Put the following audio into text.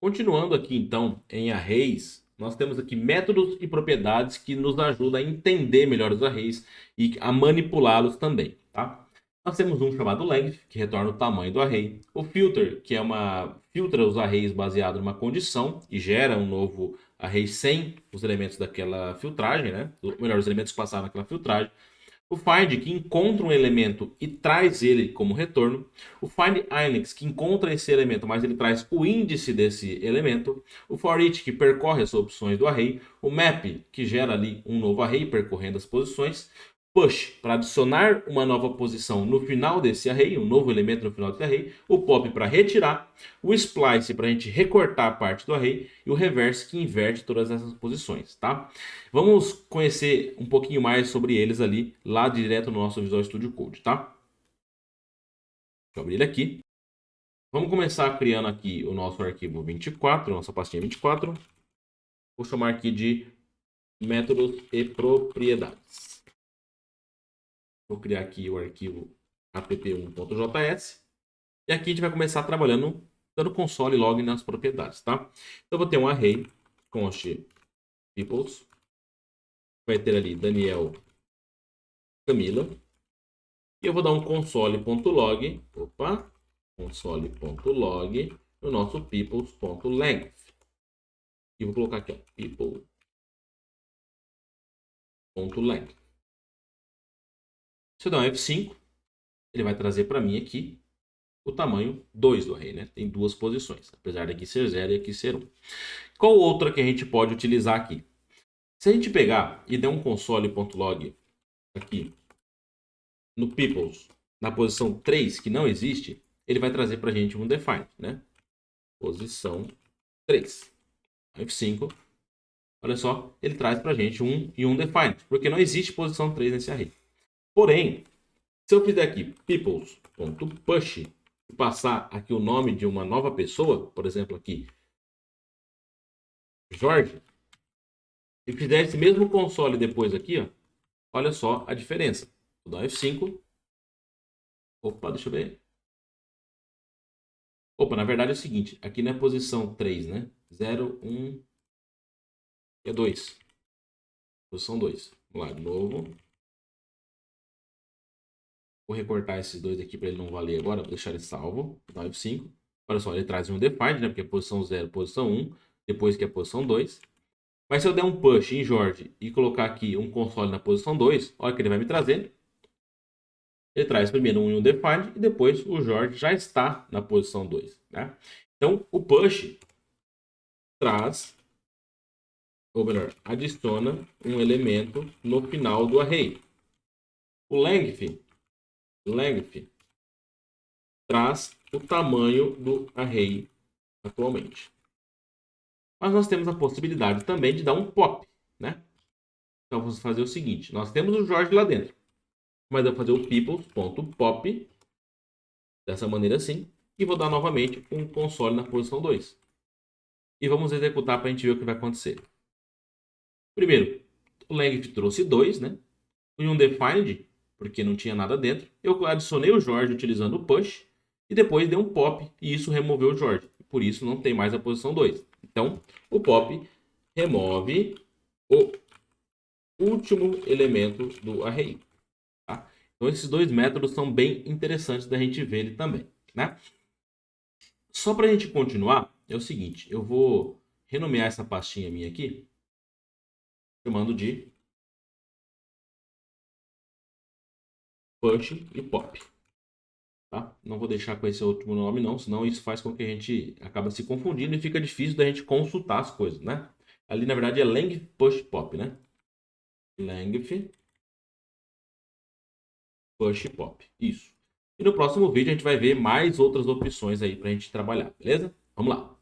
Continuando aqui então em arrays, nós temos aqui métodos e propriedades que nos ajudam a entender melhor os arrays e a manipulá-los também, tá? Nós temos um chamado length, que retorna o tamanho do array. O filter, que filtra os arrays baseado numa condição e gera um novo array sem os elementos daquela filtragem, né? Ou melhor, os elementos que passaram naquela filtragem. O find, que encontra um elemento e traz ele como retorno. O find index, que encontra esse elemento, mas ele traz o índice desse elemento. O for each, que percorre as opções do array. O map, que gera ali um novo array percorrendo as posições. Push, para adicionar uma nova posição no final desse array, um novo elemento no final desse array. O pop, para retirar. O splice, para a gente recortar a parte do array. E o reverse, que inverte todas essas posições, tá? Vamos conhecer um pouquinho mais sobre eles ali, lá direto no nosso Visual Studio Code, tá? Deixa eu abrir ele aqui. Vamos começar criando aqui o nosso arquivo 24, nossa pastinha 24. Vou chamar aqui de métodos e propriedades. Vou criar aqui o arquivo app1.js. E aqui a gente vai começar trabalhando, dando console log nas propriedades, tá? Então eu vou ter um array const peoples. Vai ter ali Daniel, Camila. E eu vou dar um console.log, console.log no nosso peoples.length. E vou colocar aqui, ó, people.length. Se eu der um F5, ele vai trazer para mim aqui o tamanho 2 do array, né? Tem duas posições, apesar daqui ser 0 e aqui ser 1. Qual outra que a gente pode utilizar aqui? Se a gente pegar e der um console.log aqui no peoples, na posição 3, que não existe, ele vai trazer para a gente um define, né? Posição 3. F5. Olha só, ele traz para a gente um e um define, porque não existe posição 3 nesse array. Porém, se eu fizer aqui peoples.push e passar aqui o nome de uma nova pessoa, por exemplo aqui, Jorge, e fizer esse mesmo console depois aqui, ó, olha só a diferença. Vou dar um F5. Opa, deixa eu ver. Opa, na verdade é o seguinte, aqui não é posição 3, né? 0, 1 e 2. Posição 2. Vamos lá, de novo. Vou recortar esses dois aqui para ele não valer agora. Vou deixar ele salvo. Vou dar F5. Olha só, ele traz um define, né? Porque é posição 0, posição 1. Depois que é posição 2. Mas se eu der um push em Jorge e colocar aqui um console na posição 2, olha que ele vai me trazer. Ele traz primeiro um define e depois o Jorge já está na posição 2. Né? Então, o push traz, ou melhor, adiciona um elemento no final do array. O length traz o tamanho do array atualmente. Mas nós temos a possibilidade também de dar um pop, né? Então vamos fazer o seguinte, nós temos o Jorge lá dentro, mas eu vou fazer o peoples.pop dessa maneira assim, e vou dar novamente um console na posição 2. E vamos executar para a gente ver o que vai acontecer. Primeiro, o length trouxe 2, né? E um defined, porque não tinha nada dentro. Eu adicionei o Jorge utilizando o push, e depois dei um pop, e isso removeu o Jorge. Por isso não tem mais a posição 2. Então, o pop remove o último elemento do array. Tá? Então, esses dois métodos são bem interessantes da gente ver ele também. Né? Só para a gente continuar, é o seguinte. Eu vou renomear essa pastinha minha aqui, chamando de push e pop. Tá? Não vou deixar com esse último nome não, senão isso faz com que a gente acaba se confundindo e fica difícil da gente consultar as coisas, né? Ali na verdade é length push pop, né? Length push pop. Isso. E no próximo vídeo a gente vai ver mais outras opções aí pra gente trabalhar, beleza? Vamos lá.